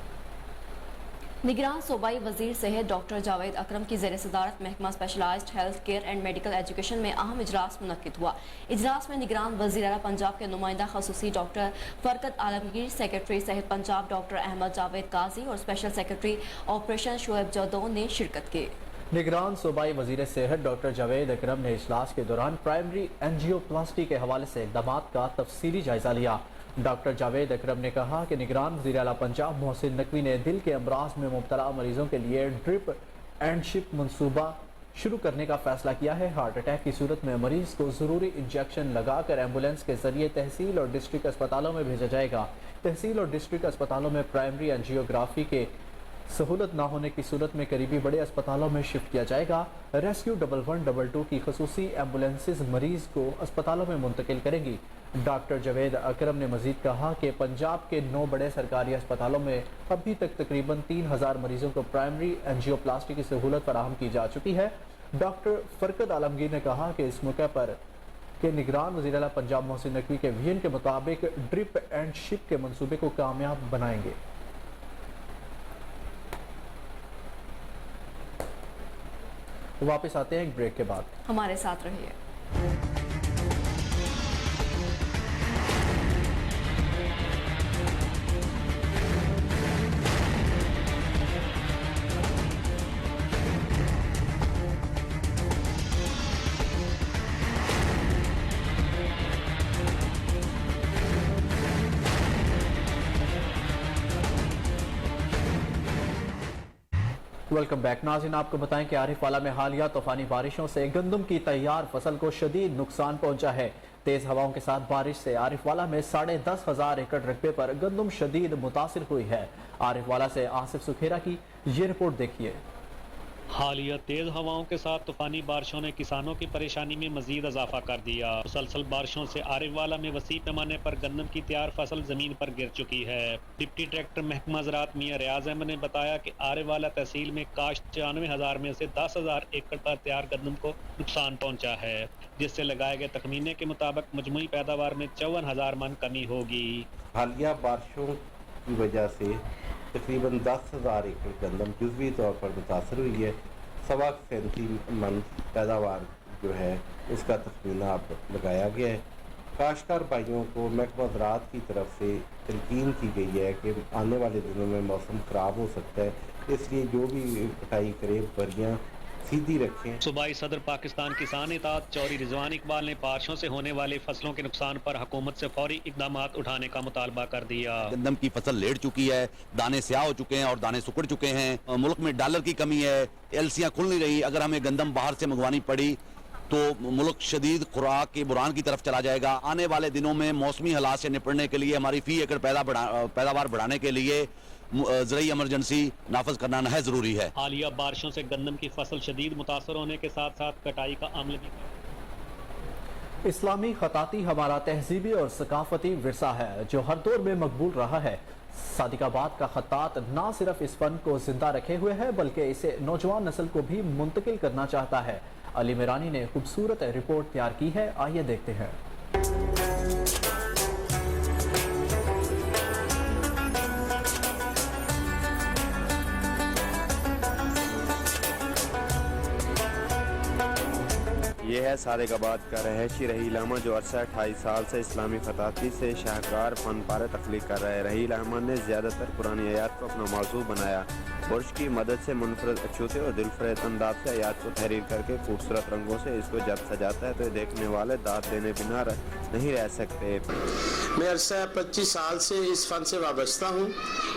निगरान सूबाई वजीर सेहत डॉक्टर जावेद अकरम की ज़ेर सदारत महकमा specialised health care and medical education में अहम इजलास मुनक्किद हुआ। इजलास में निगरान वज़ीर आला पंजाब के नुमाइंदा खसूसी डॉक्टर फरकत आलमगीर, सेक्रेटरी सेहत पंजाब डॉक्टर अहमद जावेद काजी और special secretary operation Shoaib Jadaun ने शिरकत की। निगरान सूबाई वजीर सेहत डॉक्टर जावेद अकरम ने इजलास के दौरान प्राइमरी एंजियोप्लास्टी के हवाले से इक़दाम का तफसीली जायजा लिया। डॉक्टर जावेद अकरम ने कहा कि निगरान वज़ीर आला पंजाब मोहसिन नकवी ने दिल के अमराज में मुब्तला मरीजों के लिए ड्रिप एंड शिप मनसूबा शुरू करने का फैसला किया है। हार्ट अटैक की सूरत में मरीज को ज़रूरी इंजेक्शन लगाकर एम्बुलेंस के जरिए तहसील और डिस्ट्रिक्ट अस्पतालों में भेजा जाएगा। तहसील और डिस्ट्रिक्ट अस्पतालों में प्राइमरी एंजियोग्राफी के सहूलत न होने की सूरत में करीबी बड़े अस्पतालों में शिफ्ट किया जाएगा। रेस्क्यू 1122 की खसूसी एम्बुलेंसेज मरीज को अस्पतालों में मुंतकिल करेंगी। डॉक्टर जावेद अकरम ने मजीद कहा कि पंजाब के 9 बड़े सरकारी अस्पतालों में अभी तक तकरीबन 3,000 मरीजों को प्राइमरी एंजियोप्लास्टी की सहूलत फराहम की जा चुकी है। डॉक्टर फरकत आलमगीर ने कहा कि इस मौके पर के निगरान वज़ीर आला पंजाब मोहसिन नकवी के विजन के मुताबिक ड्रिप एंड शिप के मंसूबे को कामयाब बनाएंगे। वापस आते हैं एक ब्रेक के बाद, हमारे साथ रहिए। वेलकम बैक नाज़रीन, आपको बताएं कि आरिफवाला में हालिया तूफानी बारिशों से गंदम की तैयार फसल को शदीद नुकसान पहुंचा है। तेज हवाओं के साथ बारिश से आरिफवाला में 10,500 एकड़ रकबे पर गंदम शदीद मुतासिर हुई है। आरिफवाला से आसिफ सुखेरा की ये रिपोर्ट देखिए। हालिया तेज हवाओं के साथ तूफानी बारिशों ने किसानों की परेशानी में मजीद इजाफा कर दिया। मुसलसल बारिशों से आरिफवाला में वसी पैमाने पर गन्नम की तैयार फसल जमीन पर गिर चुकी है। डिप्टी डायरेक्टर महकमा ज़राअत मियां रियाज अहमद ने बताया कि आरिफवाला तहसील में काश्त 94,000 में से 10,000 एकड़ पर तैयार गन्नम को नुकसान पहुँचा है, जिससे लगाए गए तखमीने के मुताबिक मजमूई पैदावार में 54,000 मन कमी होगी। हालिया बारिशों की वजह से तकरीबन 10,000 एकड़ गंदम जुज़वी तौर पर मुतासर हुई है। 37 मन पैदावार जो है इसका तखमीना अब लगाया गया है। काश्तकार भाइयों को महकमा ज़राअत की तरफ से तलकीन की गई है कि आने वाले दिनों में मौसम ख़राब हो सकता है, इसलिए जो भी कटाई करे बरियाँ सीधी रखें। सूबाई सदर पाकिस्तान किसान इत्तेहाद चौधरी रिजवान इकबाल ने बारिशों से होने वाले फसलों के नुकसान पर हुकूमत से फौरी इकदाम उठाने का मुतालबा कर दिया। गंदम की फसल लेट चुकी है, दाने स्याह हो चुके हैं और दाने सुकड़ चुके हैं। मुल्क में डॉलर की कमी है, एलसियां खुल नहीं रही। अगर हमें गंदम बाहर से मंगवानी पड़ी तो मुल्क शदीद खुराक के बुरान की तरफ चला जाएगा। आने वाले दिनों में मौसमी हालात से निपटने के लिए हमारी फी एकड़ पैदावार बढ़ाने के लिए ज़रूरी इमरजेंसी नाफज करना नहायत ज़रूरी है। हालिया बारिशों से गंदम की फसल शदीद मुतासर होने के साथ साथ कटाई का अमल भी। इस्लामी खताती हमारा तहजीबी और सकाफती विरसा है जो हर दौर में मकबूल रहा है। सादिकाबाद का खत्तात न सिर्फ इस फन को जिंदा रखे हुए है बल्कि इसे नौजवान नस्ल को भी मुंतकिल करना चाहता है। अली मिरानी ने खूबसूरत रिपोर्ट तैयार की है, आइए देखते हैं। ये है सादिकाबाद का रहशी रहील अहमद जो अरसा 28 साल से इस्लामी खताती से शाहकार फन पारे तख्लीक कर रहे हैं। रहील अहमद ने ज़्यादातर पुरानी आयात को अपना मौजू बनाया। बुर्श की मदद से मुनफरद अछूते और दिलफरेज अंदाज से आयात को तहरीर करके खूबसूरत रंगों से इसको जब सजाता है तो देखने वाले दाद देने बिना नहीं रह सकते। मैं अरसा 25 साल से इस फन से वाबस्ता हूँ।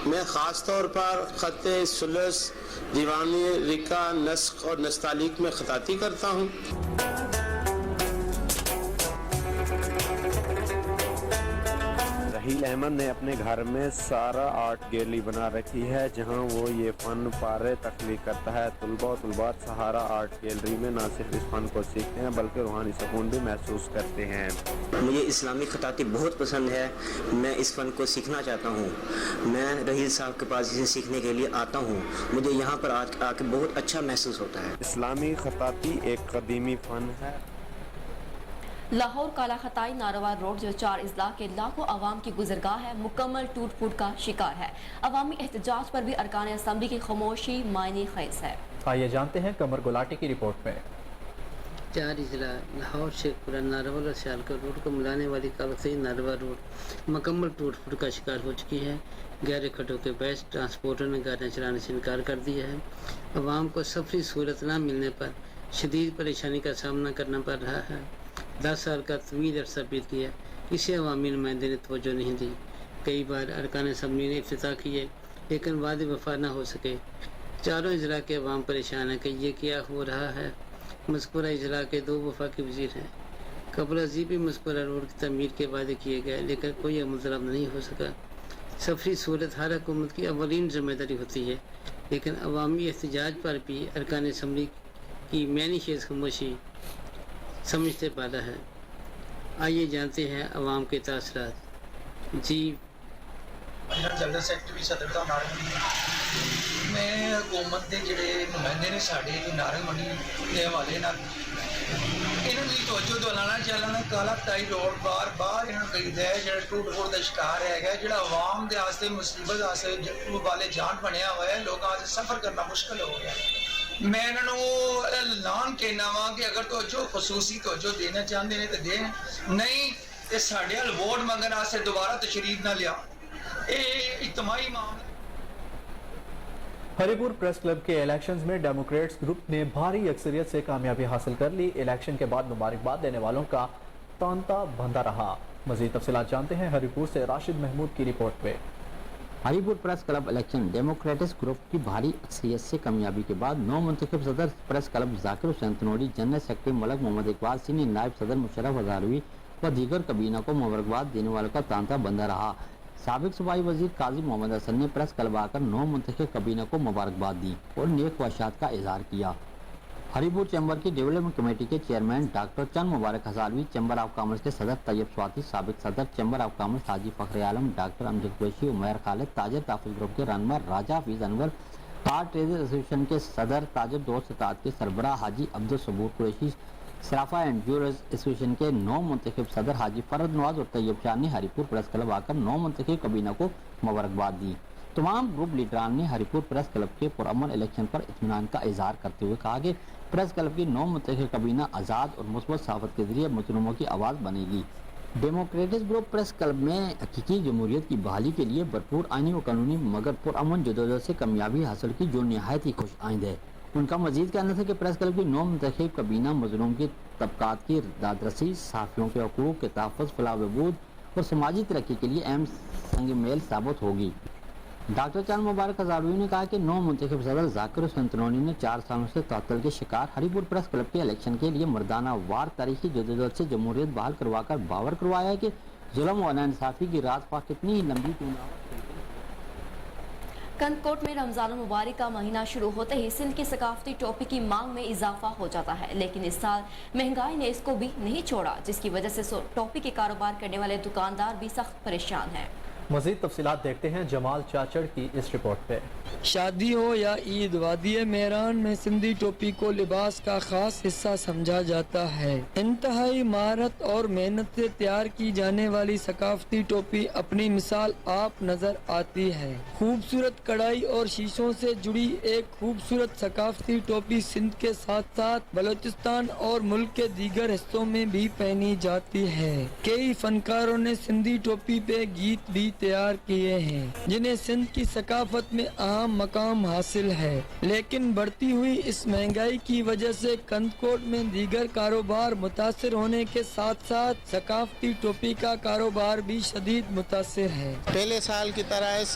मैं ख़ास तौर पर ख़त्ते सुलस, दीवानी, रिका, नस्ख और नस्तालीक में खताती करता हूँ। रहील अहमद ने अपने घर में सारा आर्ट गैलरी बना रखी है जहां वो ये फ़न पारे तख्लीक करता है। तुलबा और तुलबात सहारा आर्ट गैलरी में न सिर्फ इस फ़न को सीखते हैं बल्कि रूहानी सुकून भी महसूस करते हैं। मुझे इस्लामी खताती बहुत पसंद है, मैं इस फ़न को सीखना चाहता हूँ। मैं रहील साहब के पास इसे सीखने के लिए आता हूँ। मुझे यहाँ पर आके बहुत अच्छा महसूस होता है। इस्लामी खताती एक कदीमी फ़न है। लाहौर काला खताई नारोवार रोड जो 4 अजला के लाखों आवाम की गुजरगाह है मुकम्मल टूट फूट का शिकार है। अवामी एहतजाज पर भी अरकान असम्बली की खामोशी मायने खैस है। आइए जानते हैं कमर गुलाटी की रिपोर्ट में। 4 अजला लाहौर शेखपुरा नारोवाल और सियालकोट रोड को मिलाने वाली काला खताई नारोवार रोड मुकम्मल टूट फूट का शिकार हो चुकी है। गहरे खड्डों के बायस ट्रांसपोर्टर ने गाड़ियाँ चलाने से इनकार कर दिया है। अवाम को सफरी सहूलत न मिलने पर शदीद परेशानी का सामना करना पड़ रहा है। 10 साल का तवील अरसा बीत गया, किसी अवामी नुमाइंदे ने तवज्जो नहीं दी। कई बार अरकान असम्बली ने इफ्तिताह किए लेकिन वादे वफा न हो सके। चारों अजला के अवाम परेशान है कि ये क्या हो रहा है। मज़कूरा अजला के 2 वफाकी वज़ीर हैं। कबल अजीब भी मज़कूरा रोड की तमीर के वादे किए गए लेकिन कोई अमल दरामद नहीं हो सका। सफरी सहूलत हर हुकूमत की अवलीन जिम्मेदारी होती है लेकिन अवामी एहतजाज पर भी अरकान असम्बली की मैनी शेष खामोशी समझते पाला है। आइए जानते हैं अवाम के तासरात। जी जनरल सैकटरी सदर का नारंग मैं हुकूमत के जोड़े नुमाइंदे ने साढ़े नारंग मंडी के हवाले इन्होंने तवज्जो दिलाना चाहिए। काला खताई रोड बार बार इन्होंने कहीदा है जो टूट फूट का शिकार है जो आवाम के वास्ते मुसीबत वाले जान बनया हुआ है। लोगों से सफ़र करना मुश्किल हो गया। मैं इन्होंने ऐलान कहना वा कि अगर तवज्जो खसूसी तवज्जो देना चाहते हैं तो दें, नहीं तो साढ़े हल वोट मंगने वास्ते दोबारा तशरीफ ना लिया। इज्तिमाई मामला। हरिपुर प्रेस क्लब के इलेक्शंस में डेमोक्रेट्स ग्रुप ने भारी अक्सरियत से कामयाबी हासिल कर ली। इलेक्शन के बाद मुबारकबाद देने वालों का तांता बंधा रहा। मजीद तफसीलात जानते हैं हरिपुर से राशिद महमूद की रिपोर्ट में। Haripur press club election democratic group की भारी अक्सरियत से कामयाबी के बाद नौ मुंतखब सदर press club Zakir Hussain Tanori, general secretary Malik Mohammad Iqbal, senior नायब सदर मुशर्रफ हजारवी व दीगर कबीना को मुबारकबाद देने वालों का तांता बंधा रहा। साबिक सूबाई वजीर काजी मोहम्मद हसन ने प्रेस क्लब आकर नौ मुंतखब कबीना को मुबारकबाद दी और नेक ख्वाहिशात का इजहार किया। हरिपुर चैम्बर की डेवलपमेंट कमेटी के chairman doctor Chand Mubarak Hazalvi, chamber of commerce के सदर तैयब स्वाति, साबिक सदर chamber of commerce Haji Fakhar Alam, doctor Amjad Qureshi, Umair Khalid, ताजर ताफिज ग्रुप के रहनुमा Raja Hafeez Anwar, car traders association के सदर ताजर दोस्त इत्तेहाद के सरबराह हाजी अब्दुल सबूर कुरैशी, सराफा एंड ज्यूरर्स एसोसिएशन के नौ मुंतखब सदर हाजी फरद नवाज और तैयब शाह ने हरिपुर प्रेस क्लब आकर नौ मुंतखब कबीना को मुबारकबाद दी। तमाम ग्रुप लीडरान ने हरिपुर प्रेस क्लब के पुरअमन इलेक्शन पर इत्मीनान का इजहार करते हुए कहा कि प्रेस क्लब की नौ मुंतखब कबीना आज़ाद और मुस्बत सहाफ़त के जरिए मजलूमों की आवाज़ बनेगी। डेमोक्रेटिक ग्रुप प्रेस क्लब में हकीकी जमहूरियत की बहाली के लिए भरपूर आईनी व कानूनी मगर पुरअमन जदोजहद से कामयाबी हासिल की, जो नहायत ही खुश आइंद है। उनका मजीद कहना था कि प्रेस क्लब की नौ मुंतखब कबीना मजलूम की तबकात की दादरसी, सहाफ़ियों के हकूक़ के तहफ़्फ़ुज़, फलाह बहबूद और समाजी तरक्की के लिए अहम संग मेल साबित होगी। डॉक्टर चंद मुबारक हजालवी ने कहा कि नौ मुंतखब सदर जाकिर हुसैन तनोनी ने 4 सालों से तातल के शिकार हरिपुर प्रेस क्लब के इलेक्शन के लिए मर्दाना वार तारीखी जदोजहद से जमहूरियत बहाल करवाकर बावर करवाया है कि जुल्म व नाइंसाफ़ी की रात पा कितनी ही लंबी क्यों ना। कंदकोट में रमजान मुबारक का महीना शुरू होते ही सिंध की सकाफती टोपी की मांग में इजाफा हो जाता है, लेकिन इस साल महंगाई ने इसको भी नहीं छोड़ा, जिसकी वजह से टोपी के कारोबार करने वाले दुकानदार भी सख्त परेशान हैं। मज़ीद तफसीलात देखते हैं जमाल चाचड़ की इस रिपोर्ट पे। शादी हो या ईद, वादिये मेहरान में सिंधी टोपी को लिबास का खास हिस्सा समझा जाता है। इंतहाई महारत और मेहनत से तैयार की जाने वाली सकाफती टोपी अपनी मिसाल आप नजर आती है। खूबसूरत कढ़ाई और शीशों से जुड़ी एक खूबसूरत सकाफती टोपी सिंध के साथ साथ बलोचिस्तान और मुल्क के दीगर हिस्सों में भी पहनी जाती है। कई फनकारों ने सिंधी टोपी पे गीत भी तैयार किए हैं, जिन्हें सिंध की सकाफत में अहम मकाम हासिल है। लेकिन बढ़ती हुई इस महंगाई की वजह से कंदकोट में दीगर कारोबार मुतासिर होने के साथ साथ सकाफती टोपी का कारोबार भी शदीद मुतासिर है। पहले साल की तरह इस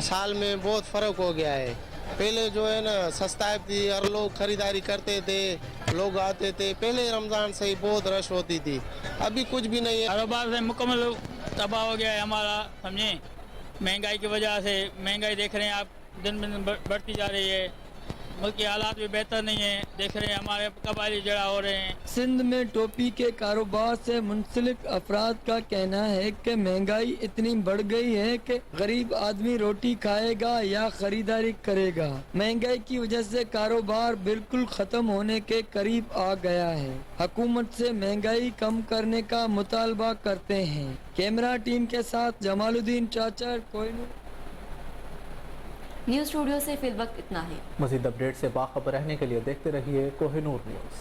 साल में बहुत फर्क हो गया है। पहले जो है ना सस्ता थी, हर लोग खरीदारी करते थे, लोग आते थे। पहले रमजान से ही बहुत रश होती थी, अभी कुछ भी नहीं है। कारोबार से मुकम्मल तबाह हो गया है हमारा, समझे। महंगाई की वजह से, महंगाई देख रहे हैं आप, दिन ब दिन बढ़ती जा रही है। मुल्क के हालात भी बेहतर नहीं है, देख रहे हैं हमारे कबायली जड़ा हो रहे हैं। सिंध में टोपी के कारोबार से मुंसलिक अफराद का कहना है कि महंगाई इतनी बढ़ गई है कि गरीब आदमी रोटी खाएगा या खरीदारी करेगा। महंगाई की वजह से कारोबार बिल्कुल खत्म होने के करीब आ गया है। हुकूमत से महंगाई कम करने का मुतालबा करते हैं। कैमरा टीम के साथ जमालुद्दीन चाचड़, कोहिनूर। न्यूज़ स्टूडियो से फिल वक्त इतना ही। मज़ीद अपडेट से बाखबर रहने के लिए देखते रहिए कोहिनूर न्यूज़।